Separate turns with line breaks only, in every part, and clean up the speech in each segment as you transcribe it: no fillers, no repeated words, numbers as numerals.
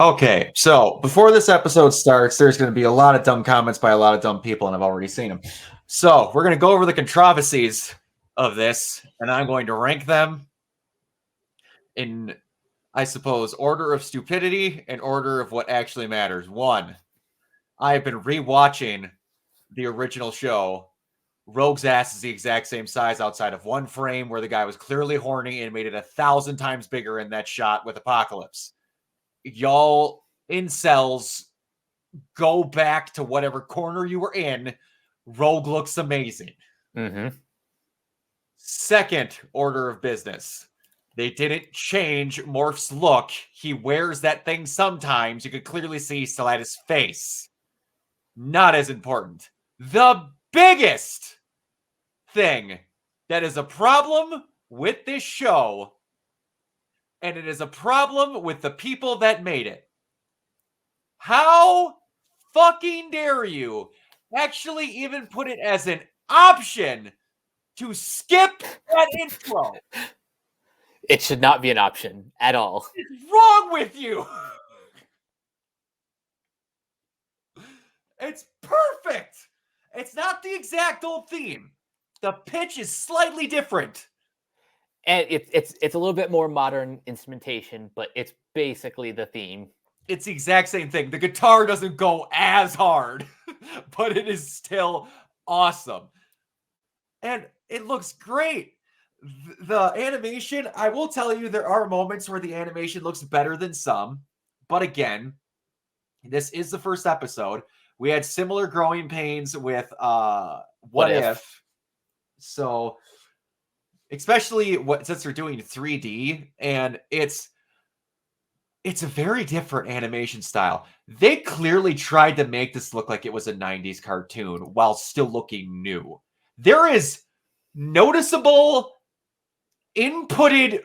Okay, so before this episode starts, there's going to be a lot of dumb comments by a lot of dumb people, and I've already seen them. So we're going to go over the controversies of this, and I'm going to rank them in, I suppose, order of stupidity and order of what actually matters. One, I have been rewatching the original show. Rogue's ass is the exact same size outside of one frame where the guy was clearly horny and made it 1,000 times bigger in that shot with Apocalypse. Y'all incels, go back to whatever corner you were in. Rogue looks amazing.
Mm-hmm.
Second order of business. They didn't change Morph's look. He wears that thing sometimes. You could clearly see he's still at his face. Not as important. The biggest thing that is a problem with this show, and it is a problem with the people that made it. How fucking dare you actually even put it as an option to skip that intro?
It should not be an option at all.
What's wrong with you? It's perfect. It's not the exact old theme. The pitch is slightly different.
And it's a little bit more modern instrumentation, but it's basically the theme.
It's the exact same thing. The guitar doesn't go as hard, but it is still awesome. And it looks great. The animation, I will tell you, there are moments where the animation looks better than some. But again, this is the first episode. We had similar growing pains with What If. So, especially since they're doing 3D, and it's a very different animation style. They clearly tried to make this look like it was a 90s cartoon while still looking new. There is noticeable inputted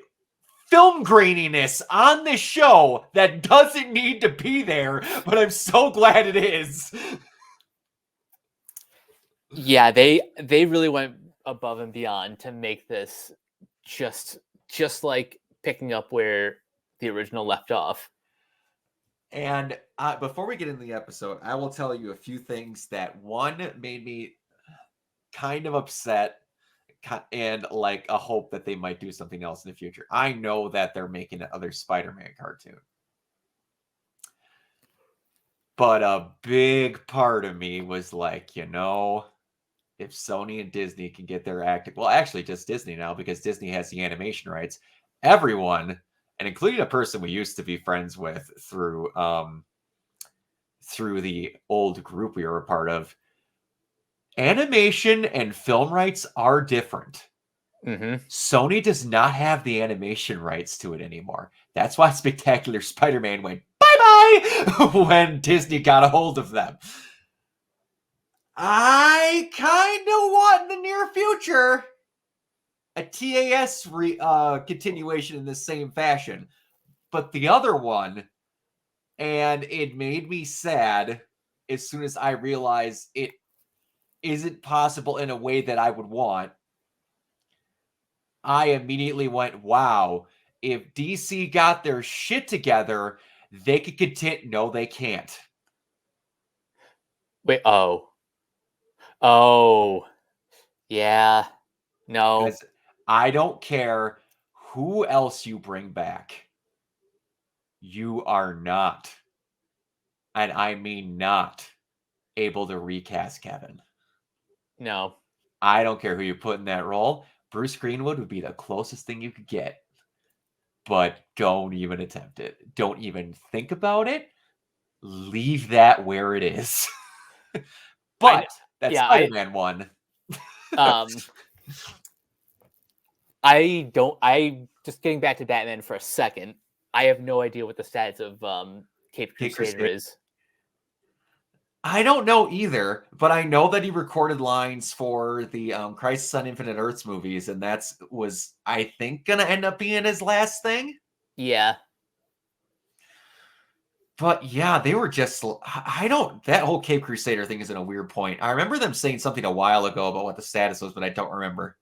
film graininess on this show that doesn't need to be there, but I'm so glad it is.
Yeah, they really went above and beyond to make this just like picking up where the original left off.
And before we get into the episode, I will tell you a few things that, one, made me kind of upset and like a hope that they might do something else in the future. I know that they're making another Spider-Man cartoon, but a big part of me was like, if Sony and Disney can get their acting, well, actually just Disney now, because Disney has the animation rights, everyone, and including a person we used to be friends with through the old group we were a part of, animation and film rights are different.
Mm-hmm.
Sony does not have the animation rights to it anymore. That's why Spectacular Spider-Man went bye-bye when Disney got a hold of them. I kind of want in the near future a TAS continuation in the same fashion. But the other one, and it made me sad as soon as I realized it isn't possible in a way that I would want, I immediately went, wow, if DC got their shit together, they could continue. No, they can't.
Wait, yeah, no.
I don't care who else you bring back. You are not, and I mean not, able to recast Kevin.
No.
I don't care who you put in that role. Bruce Greenwood would be the closest thing you could get. But don't even attempt it. Don't even think about it. Leave that where it is. But that's Spider-Man 1.
I just getting back to Batman for a second. I have no idea what the status of Caped Crusader is.
I don't know either, but I know that he recorded lines for the Crisis on Infinite Earths movies, and was, I think, going to end up being his last thing.
Yeah.
But yeah, they were just, that whole Caped Crusader thing is in a weird point. I remember them saying something a while ago about what the status was, but I don't remember.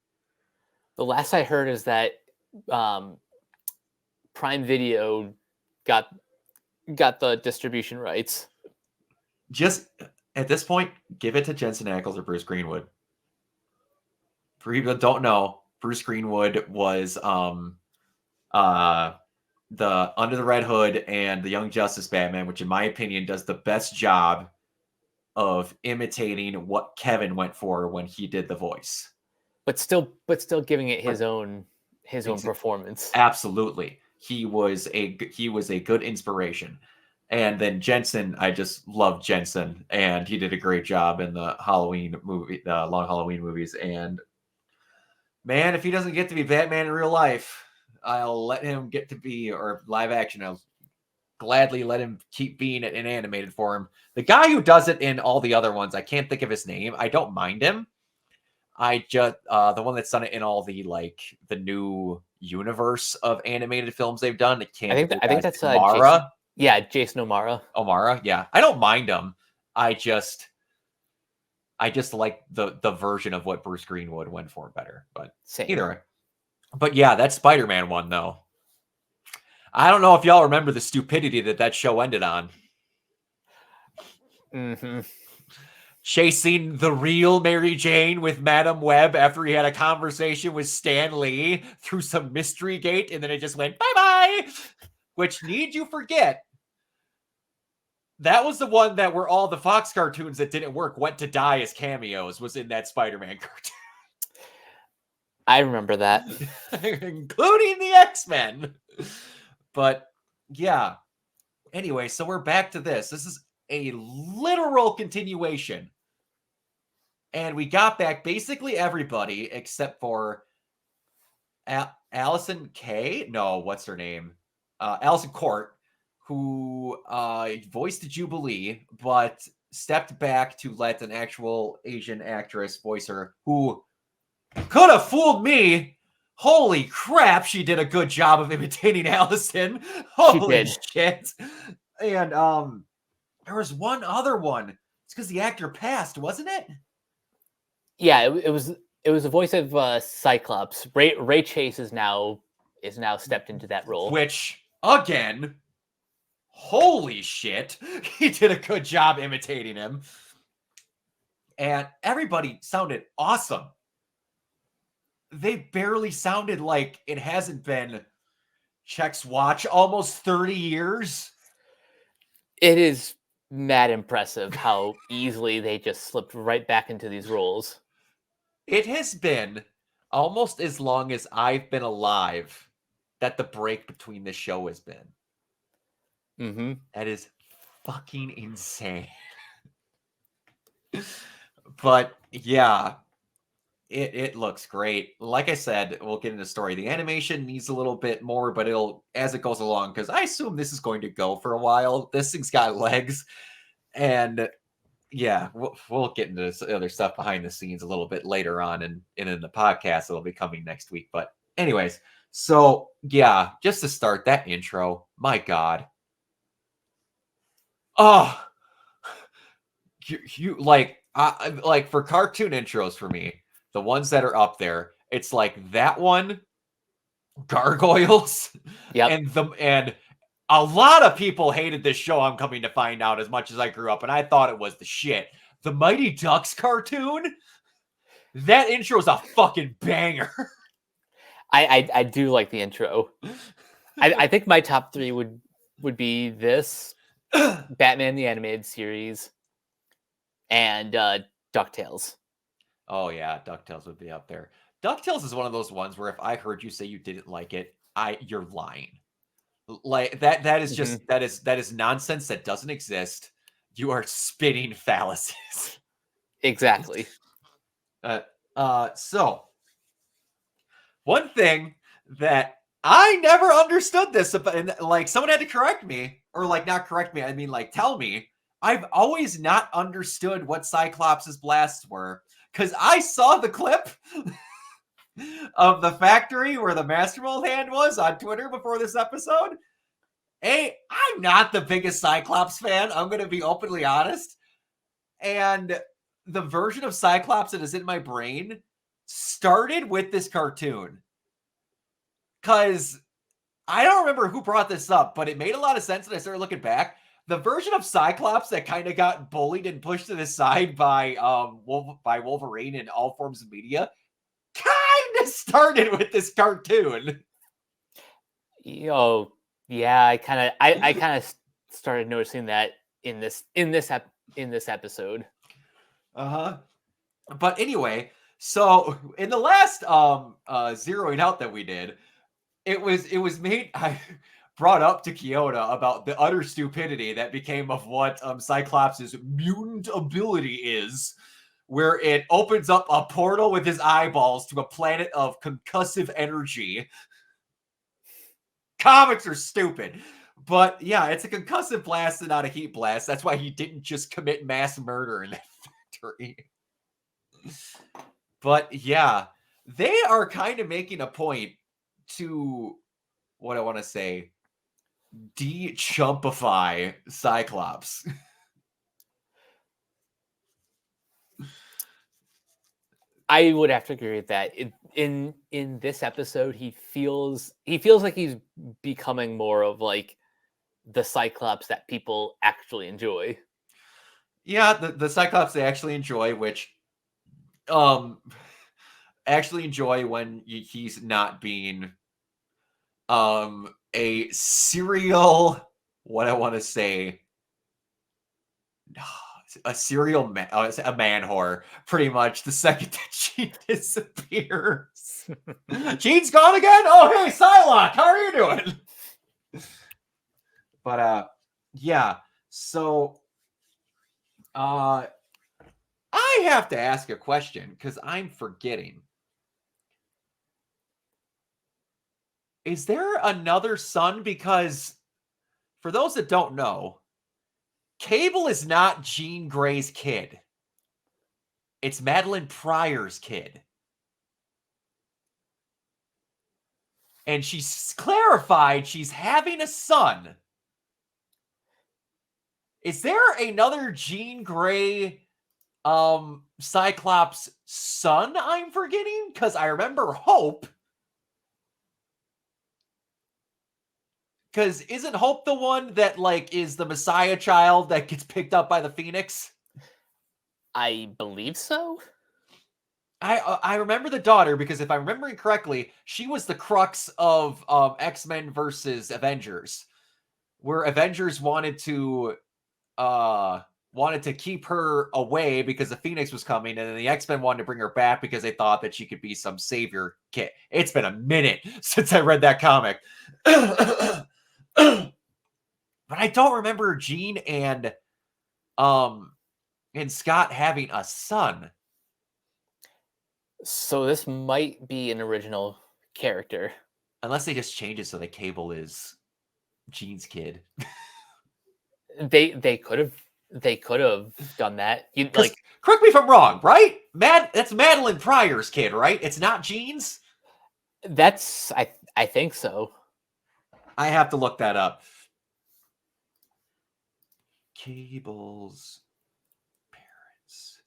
The last I heard is that Prime Video got got the distribution rights.
Just at this point, give it to Jensen Ackles or Bruce Greenwood. For people that don't know, Bruce Greenwood was the Under the Red Hood and the Young Justice Batman, which in my opinion does the best job of imitating what Kevin went for when he did the voice.
But still giving it his own performance.
Absolutely. He was a good inspiration. And then Jensen, I just love Jensen, and he did a great job in the Halloween movie, the Long Halloween movies. And man, if he doesn't get to be Batman in real life, I'll let him get to be, or live action, I'll gladly let him keep being an animated form. The guy who does it in all the other ones, I can't think of his name. I don't mind him. I just the one that's done it in all the the new universe of animated films they've done.
I think that's
O'Mara.
Jason O'Mara.
O'Mara, yeah. I don't mind him. I just like the version of what Bruce Greenwood went for better. But either way. But yeah, that Spider-Man one though. I don't know if y'all remember the stupidity that show ended on.
Mm-hmm.
Chasing the real Mary Jane with Madam Web after he had a conversation with Stan Lee through some mystery gate, and then it just went bye-bye. Which, need you forget, that was the one that where all the Fox cartoons that didn't work went to die as cameos, was in that Spider-Man cartoon.
I remember that.
Including the X-Men. But yeah. Anyway, so we're back to this. This is a literal continuation. And we got back basically everybody except for Allison Kay. No, what's her name? Allison Court, who voiced the Jubilee, but stepped back to let an actual Asian actress voice her, who could have fooled me. Holy crap, she did a good job of imitating Allison. Holy shit. And there was one other one. It's because the actor passed, wasn't it?
Yeah, it was the voice of Cyclops. Ray Chase is now stepped into that role.
Which, again, holy shit, he did a good job imitating him. And everybody sounded awesome. They barely sounded like it hasn't been Check's watch almost 30 years.
It is mad impressive how easily they just slipped right back into these roles.
It has been almost as long as I've been alive that the break between the show has been.
Mm-hmm.
That is fucking insane. But yeah, it looks great. Like I said, we'll get into the story. The animation needs a little bit more, but it'll as it goes along, because I assume this is going to go for a while. This thing's got legs. And yeah, we'll get into this other stuff behind the scenes a little bit later on and in the podcast that'll be coming next week. But anyways, so yeah, just to start that intro, my God. Oh, you like for cartoon intros for me, the ones that are up there, it's like that one, Gargoyles, and a lot of people hated this show, I'm coming to find out, as much as I grew up, and I thought it was the shit. The Mighty Ducks cartoon, that intro is a fucking banger.
I do like the intro. I think my top three would be this, Batman the Animated Series, and DuckTales.
Oh yeah, DuckTales would be up there. DuckTales is one of those ones where if I heard you say you didn't like it, you're lying. Like that is just that is nonsense that doesn't exist. You are spitting fallacies.
Exactly.
So one thing that I never understood this about, and like someone had to correct me, or like not correct me, I mean like tell me. I've always not understood what Cyclops' blasts were, because I saw the clip of the factory where the Master Mold hand was on Twitter before this episode. Hey, I'm not the biggest Cyclops fan. I'm going to be openly honest. And the version of Cyclops that is in my brain started with this cartoon. Because I don't remember who brought this up, but it made a lot of sense when I started looking back. The version of Cyclops that kind of got bullied and pushed to the side by Wolverine in all forms of media kind of started with this cartoon.
Yo, yeah, I kind of started noticing that in this episode.
But anyway, so in the last zeroing out that we did, it was made I brought up to Kyoto about the utter stupidity that became of what Cyclops' mutant ability is, where it opens up a portal with his eyeballs to a planet of concussive energy. Comics are stupid. But yeah, it's a concussive blast and not a heat blast. That's why he didn't just commit mass murder in that factory. But yeah, they are kind of making a point to, what I want to say, de-chumpify Cyclops.
I would have to agree with that. In this episode, he feels like he's becoming more of like the Cyclops that people actually enjoy.
Yeah, the Cyclops they actually enjoy, which actually enjoy when he's not being a serial, what I want to say, a serial man, a man whore, pretty much the second that Jean disappears. Jean's gone again? Oh, hey, Psylocke, how are you doing? But yeah, so I have to ask a question because I'm forgetting. Is there another son? Because for those that don't know, Cable is not Jean Grey's kid. It's Madeline Pryor's kid. And she's clarified she's having a son. Is there another Jean Grey Cyclops son I'm forgetting? Because I remember Hope. Because isn't Hope the one that like is the Messiah child that gets picked up by the Phoenix?
I believe so.
I remember the daughter because if I'm remembering correctly, she was the crux of X-Men versus Avengers, where Avengers wanted to keep her away because the Phoenix was coming, and then the X-Men wanted to bring her back because they thought that she could be some savior kid. It's been a minute since I read that comic. But I don't remember Jean and Scott having a son.
So this might be an original character.
Unless they just change it so that Cable is Jean's kid.
They could have done that. You like,
correct me if I'm wrong, right? That's Madeline Pryor's kid, right? It's not Jean's?
That's I think so.
I have to look that up. Cable's parents.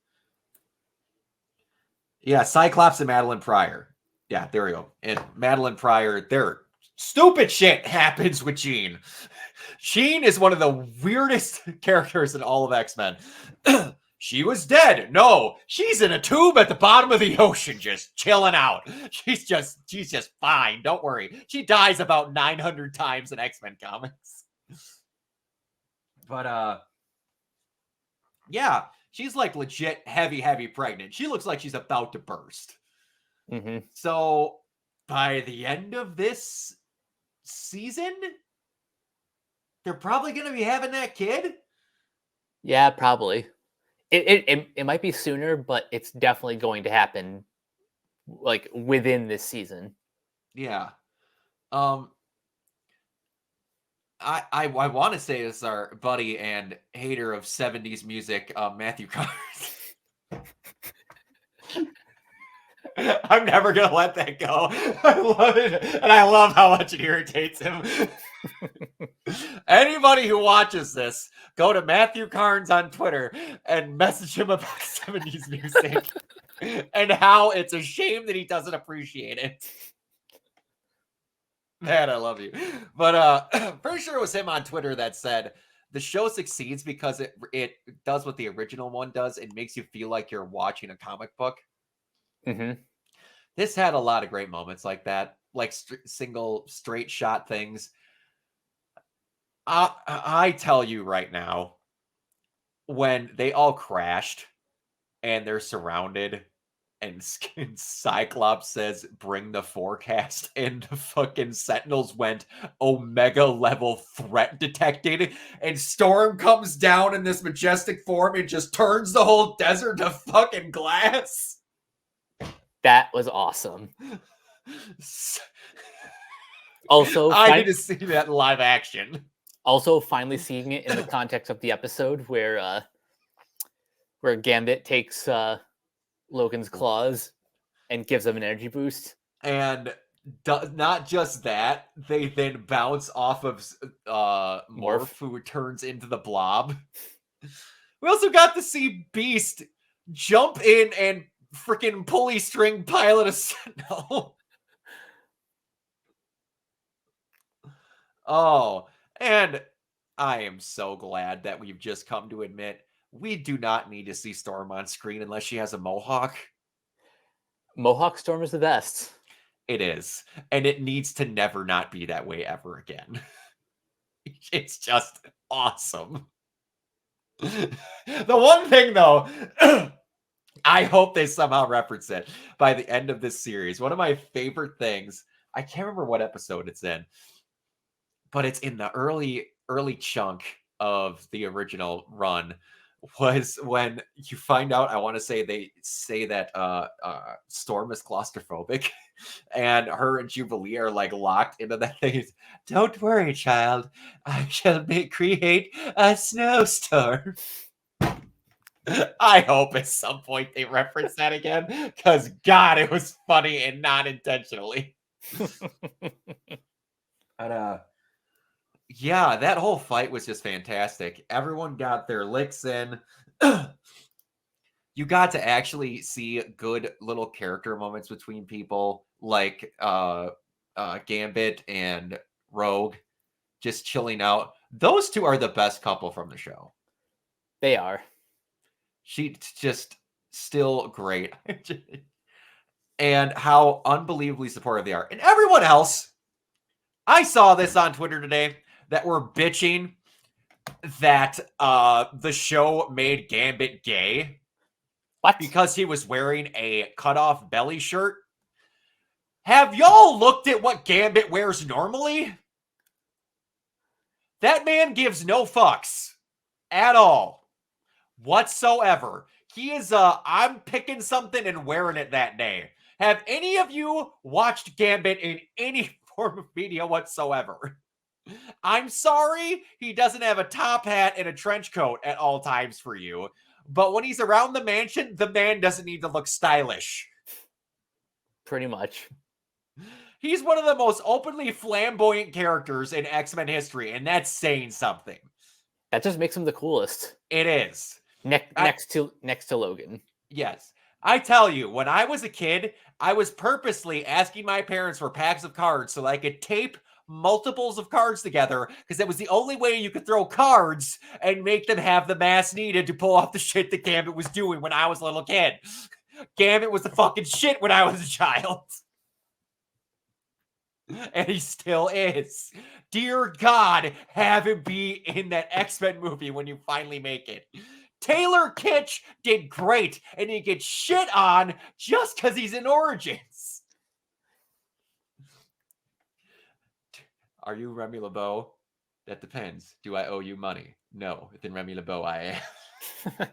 Yeah, Cyclops and Madeline Pryor. Yeah, there we go. And Madeline Pryor, stupid shit happens with Jean. Jean is one of the weirdest characters in all of X-Men. She was dead. No, she's in a tube at the bottom of the ocean, just chilling out. She's just fine. Don't worry. She dies about 900 times in X-Men comics. But yeah, she's like legit heavy pregnant. She looks like she's about to burst.
Mm-hmm.
So by the end of this season, they're probably going to be having that kid.
Yeah, probably. It might be sooner, but it's definitely going to happen, like within this season.
Yeah. I want to say this is our buddy and hater of 70s music, Matthew Carnes. I'm never gonna let that go. I love it, and I love how much it irritates him. Anybody who watches this, go to Matthew Carnes on Twitter and message him about 70s music and how it's a shame that he doesn't appreciate it. Man, I love you. But pretty sure it was him on Twitter that said the show succeeds because it does what the original one does. It makes you feel like you're watching a comic book.
Mm-hmm.
This had a lot of great moments like that, like single straight shot things. I tell you right now, when they all crashed and they're surrounded and Cyclops says, "Bring the forecast," and the fucking Sentinels went Omega level threat detected, and Storm comes down in this majestic form and just turns the whole desert to fucking glass.
That was awesome. Also,
I need to see that in live action.
Also, finally seeing it in the context of the episode where Gambit takes Logan's claws and gives him an energy boost.
And not just that, they then bounce off of Morph, who turns into the Blob. We also got to see Beast jump in and freaking pulley string pilot a Sentinel. Oh, and I am so glad that we've just come to admit we do not need to see Storm on screen unless she has a mohawk.
Mohawk Storm is the best.
It is. And it needs to never not be that way ever again. It's just awesome. The one thing, though, I hope they somehow reference it by the end of this series. One of my favorite things, I can't remember what episode it's in, but it's in the early chunk of the original run, was when you find out, I want to say they say that Storm is claustrophobic and her and Jubilee are like locked into that thing. "Don't worry, child. I shall create a snowstorm." I hope at some point they reference that again, because God, it was funny and not intentionally. But yeah, that whole fight was just fantastic. Everyone got their licks in. You got to actually see good little character moments between people like Gambit and Rogue just chilling out. Those two are the best couple from the show.
They are.
She's just still great. And how unbelievably supportive they are. And everyone else, I saw this on Twitter today, that were bitching that the show made Gambit gay.
What?
Because he was wearing a cutoff belly shirt. Have y'all looked at what Gambit wears normally? That man gives no fucks at all whatsoever. He is I'm picking something and wearing it that day. Have any of you watched Gambit in any form of media whatsoever? I'm sorry he doesn't have a top hat and a trench coat at all times for you, but when he's around the mansion, the man doesn't need to look stylish.
Pretty much.
He's one of the most openly flamboyant characters in X-Men history, and that's saying something.
That just makes him the coolest.
It is.
Next to Logan.
Yes. I tell you, when I was a kid, I was purposely asking my parents for packs of cards so I could tape multiples of cards together, because that was the only way you could throw cards and make them have the mass needed to pull off the shit that Gambit was doing when I was a little kid. Gambit was the fucking shit when I was a child. And he still is. Dear God, have him be in that X-Men movie when you finally make it. Taylor Kitsch did great, and he gets shit on just because he's in Origins. Are you Remy LeBeau? That depends. Do I owe you money? No. Then Remy LeBeau I am.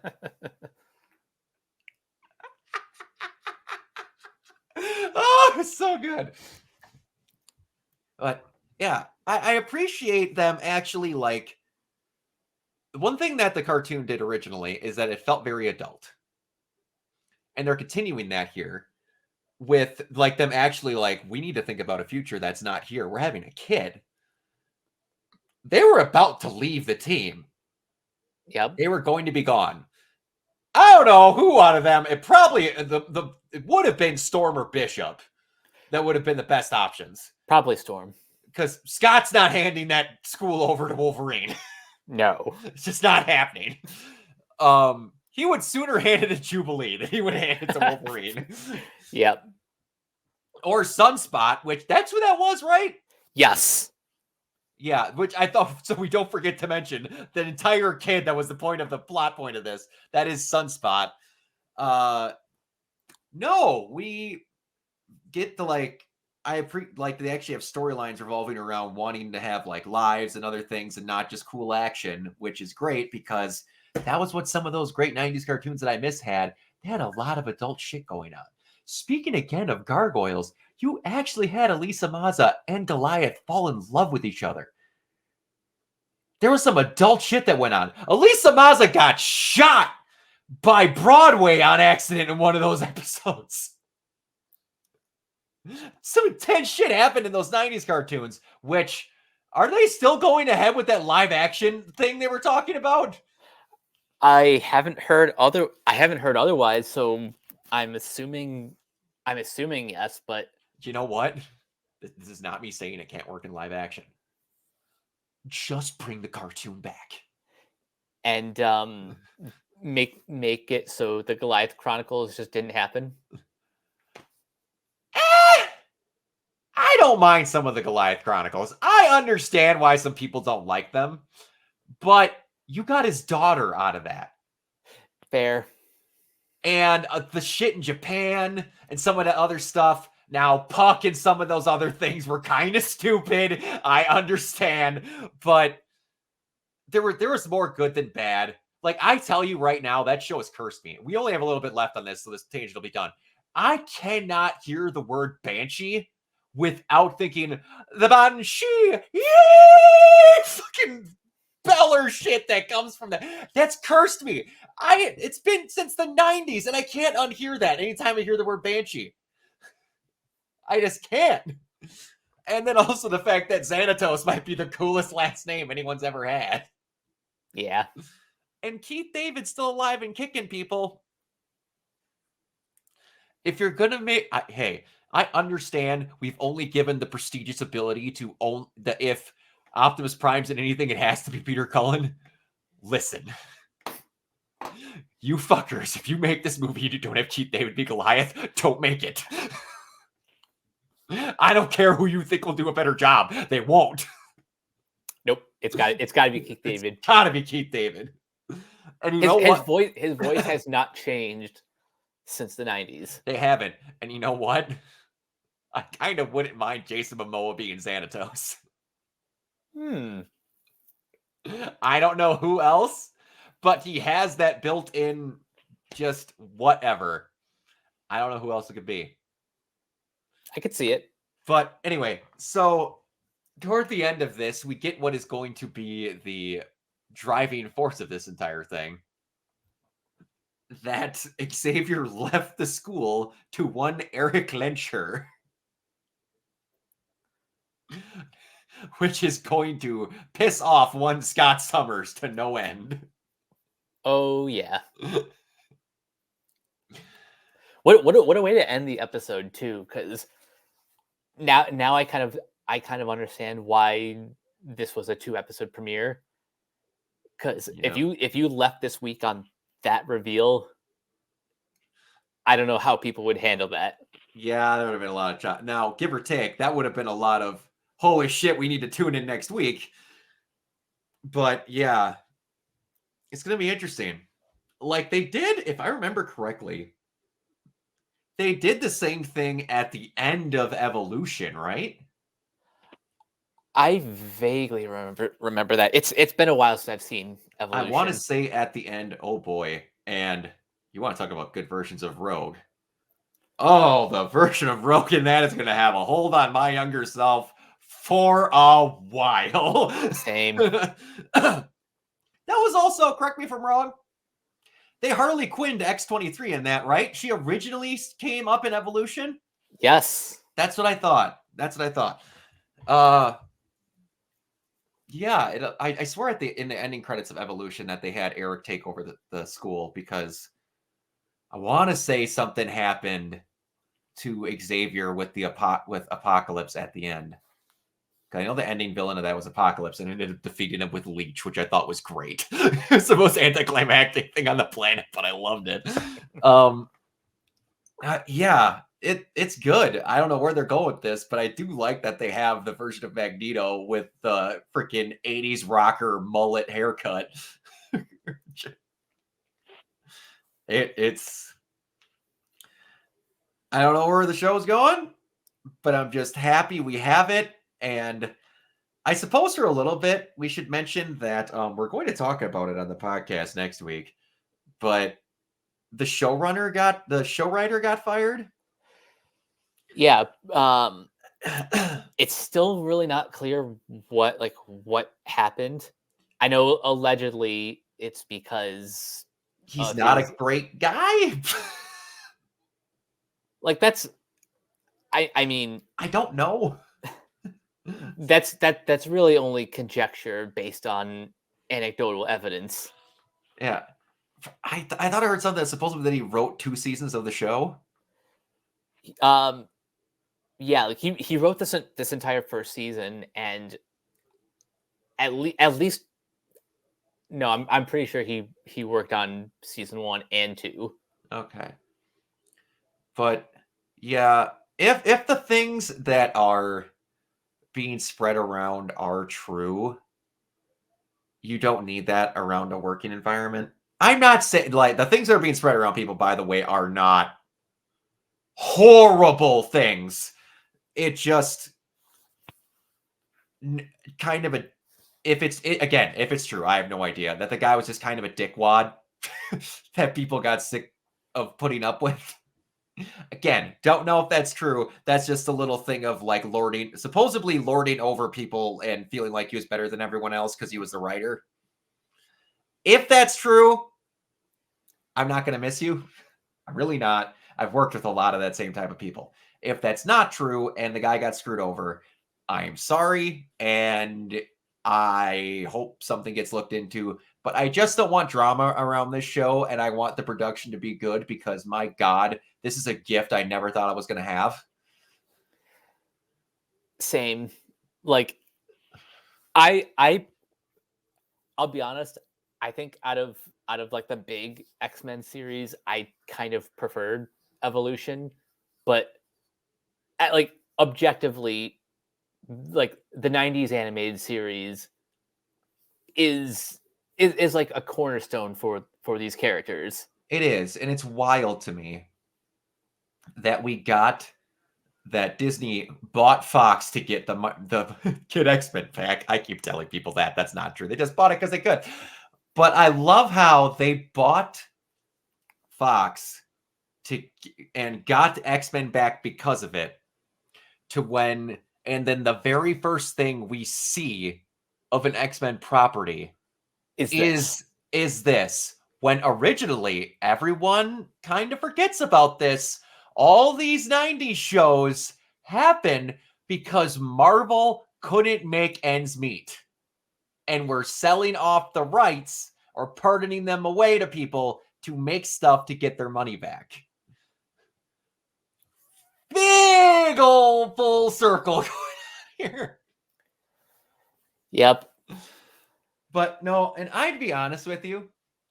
Oh, it's so good. But yeah, I appreciate them actually, like, one thing that the cartoon did originally is that it felt very adult. And they're continuing that here with like them actually like, we need to think about a future that's not here. We're having a kid. They were about to leave the team.
Yep.
They were going to be gone. I don't know who out of them. It probably it would have been Storm or Bishop. That would have been the best options.
Probably Storm.
because Scott's not handing that school over to Wolverine.
No.
It's just not happening. He would sooner hand it to Jubilee than he would hand it to Wolverine.
Yep.
Or Sunspot, which that's who that was, right?
Yes.
Yeah, which I thought, so we don't forget to mention the entire kid that was the point of the plot point of this. That is Sunspot. No, we get the like they actually have storylines revolving around wanting to have like lives and other things and not just cool action, which is great because that was what some of those great 90s cartoons that I miss had. They had a lot of adult shit going on. Speaking again of gargoyles, you actually had Elisa Maza and Goliath fall in love with each other. There was some adult shit that went on. Elisa Maza got shot by Broadway on accident in one of those episodes. Some intense shit happened in those 90s cartoons, which are they still going ahead with that live action thing they were talking about?
I haven't heard otherwise, so I'm assuming yes, but
you know what? This is not me saying it can't work in live action. Just bring the cartoon back.
And make it so the Goliath Chronicles just didn't happen.
I don't mind some of the Goliath Chronicles. I understand why some people don't like them, but you got his daughter out of that.
Fair.
And the shit in Japan and some of the other stuff. Now, Puck and some of those other things were kind of stupid. I understand, but there was more good than bad. Like, I tell you right now, that show has cursed me. We only have a little bit left on this, so this tangent will be done. I cannot hear the word Banshee without thinking, the Banshee! Yay! Fucking beller shit that comes from that. That's cursed me. It's been since the 90s, and I can't unhear that anytime I hear the word Banshee. I just can't. And then also the fact that Xanatos might be the coolest last name anyone's ever had.
Yeah.
And Keith David's still alive and kicking people. If you're going to make... hey, I understand we've only given the prestigious ability to own... if Optimus Prime's in anything, it has to be Peter Cullen. Listen. You fuckers, if you make this movie, you don't have Keith David be Goliath, don't make it. I don't care who you think will do a better job. They won't.
Nope. It's got to be Keith David.
It's got to be Keith David. And you know what?
His voice has not changed since the 90s.
They haven't. And you know what? I kind of wouldn't mind Jason Momoa being Xanatos. I don't know who else, but he has that built-in just whatever. I don't know who else it could be.
I could see it.
But anyway, so toward the end of this, we get what is going to be the driving force of this entire thing. That Xavier left the school to one Eric Lenscher. Which is going to piss off one Scott Summers to no end.
Oh, yeah. What a way to end the episode, too, because now I kind of understand why this was a 2-episode premiere. Because if you left this week on that reveal, I don't know how people would handle that.
Yeah, there would have been a lot of now, give or take, that would have been a lot of holy shit, we need to tune in next week. But yeah, it's gonna be interesting. Like they did, if I remember correctly, they did the same thing at the end of Evolution, right?
I vaguely remember that. It's been a while since I've seen Evolution.
I want to say at the end, oh boy, and you want to talk about good versions of Rogue. Oh, the version of Rogue in that is going to have a hold on my younger self for a while.
Same.
That was also, correct me if I'm wrong, they Harley Quinned X-23 in that, right? She originally came up in Evolution?
Yes.
That's what I thought. Yeah, I swear in the ending credits of Evolution that they had Eric take over the school because I want to say something happened to Xavier with with Apocalypse at the end. 'Cause I know the ending villain of that was Apocalypse, and it ended up defeating him with Leech, which I thought was great. It's the most anticlimactic thing on the planet, but I loved it. Yeah, it's good. I don't know where they're going with this, but I do like that they have the version of Magneto with the freaking 80s rocker mullet haircut. It's I don't know where the show's going, but I'm just happy we have it. And I suppose for a little bit, we should mention that we're going to talk about it on the podcast next week. But the showwriter got fired.
Yeah. It's still really not clear what happened. I know allegedly it's because
He's not a great guy.
Like that's I mean
I don't know.
that's really only conjecture based on anecdotal evidence.
Yeah. I thought I heard something that supposedly that he wrote 2 seasons of the show.
Yeah, like he wrote this entire first season, and at least no, I'm pretty sure he worked on season 1 and 2.
Okay. But yeah, if the things that are being spread around are true, you don't need that around a working environment. I'm not saying like the things that are being spread around people, by the way, are not horrible things. It just kind of a if it's true, I have no idea that the guy was just kind of a dickwad that people got sick of putting up with. Again, don't know if that's true. That's just a little thing of like supposedly lording over people and feeling like he was better than everyone else because he was the writer. If that's true, I'm not going to miss you. I'm really not. I've worked with a lot of that same type of people. If that's not true and the guy got screwed over, I'm sorry. And I hope something gets looked into. But I just don't want drama around this show. And I want the production to be good because, my God, this is a gift I never thought I was going to have.
Same. Like, I'll be honest. I think out of like the big X-Men series, I kind of preferred Evolution, but like objectively, like the 90s animated series is like a cornerstone for these characters.
It is, and it's wild to me that Disney bought Fox to get the Kid X-Men pack. I keep telling people that's not true. They just bought it because they could. But I love how they bought Fox and got X-Men back because of it. And then the very first thing we see of an X-Men property is this. When originally everyone kind of forgets about this. All these 90s shows happen because Marvel couldn't make ends meet. And we're selling off the rights or pardoning them away to people to make stuff to get their money back. Big old full circle going on here.
Yep.
But no, and I'd be honest with you,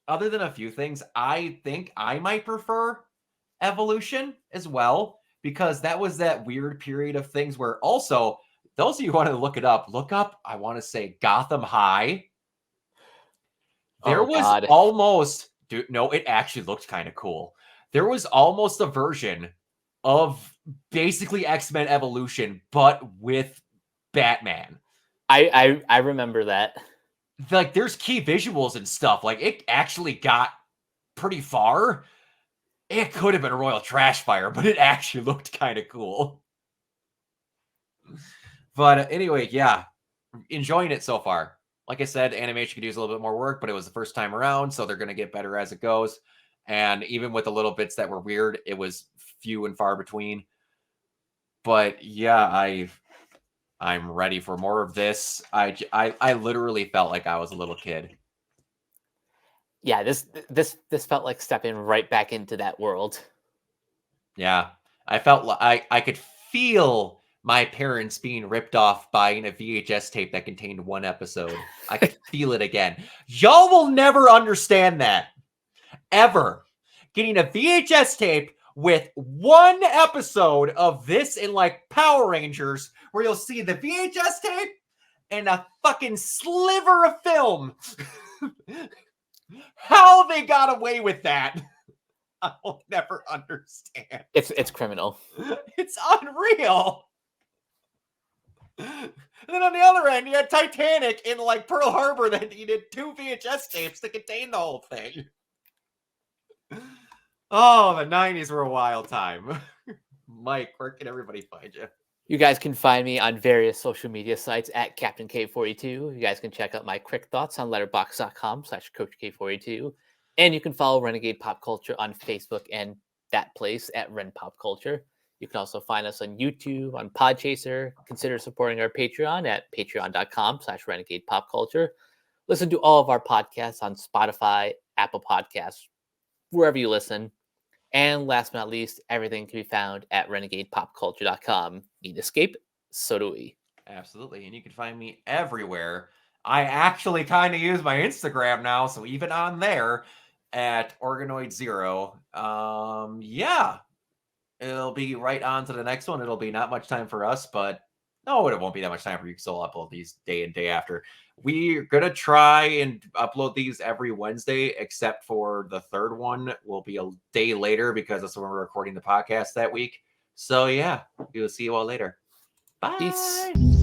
other than a few things, I think I might prefer Evolution as well, because that was that weird period of things where also, those of you who want to look up, I want to say Gotham High. There was almost, no, it actually looked kind of cool. There was almost a version of basically X-Men Evolution, but with Batman.
I remember that.
Like, there's key visuals and stuff. Like, it actually got pretty far. It could have been a royal trash fire, but it actually looked kind of cool. But anyway, yeah, enjoying it so far. Like I said, animation could use a little bit more work, but it was the first time around, so they're going to get better as it goes. And even with the little bits that were weird, it was few and far between. But yeah, I'm ready for more of this. I literally felt like I was a little kid.
Yeah, this felt like stepping right back into that world.
Yeah, I felt like I could feel my parents being ripped off buying a VHS tape that contained one episode. I could feel it again. Y'all will never understand that. Ever. Getting a VHS tape with one episode of this in like Power Rangers, where you'll see the VHS tape and a fucking sliver of film. How they got away with that, I will never understand.
It's criminal.
It's unreal. And then on the other end, you had Titanic in like Pearl Harbor that needed 2 VHS tapes to contain the whole thing. Oh, the 90s were a wild time. Mike, where can everybody find you?
You guys can find me on various social media sites at Captain K42. You guys can check out my quick thoughts on letterboxd.com/Coach K42. And you can follow Renegade Pop Culture on Facebook and that place at Ren Pop Culture. You can also find us on YouTube, on Podchaser. Consider supporting our Patreon at patreon.com/Renegade Pop Culture. Listen to all of our podcasts on Spotify, Apple Podcasts, wherever you listen. And last but not least, everything can be found at renegadepopculture.com. Need escape? So do we.
Absolutely. And you can find me everywhere. I actually kind of use my Instagram now, so even on there at Organoid0. Yeah. It'll be right on to the next one. It'll be not much time for us, but no, it won't be that much time for you because I'll upload these day and day after. We're going to try and upload these every Wednesday, except for the third one will be a day later because that's when we're recording the podcast that week. So, yeah, we'll see you all later. Bye.
Peace.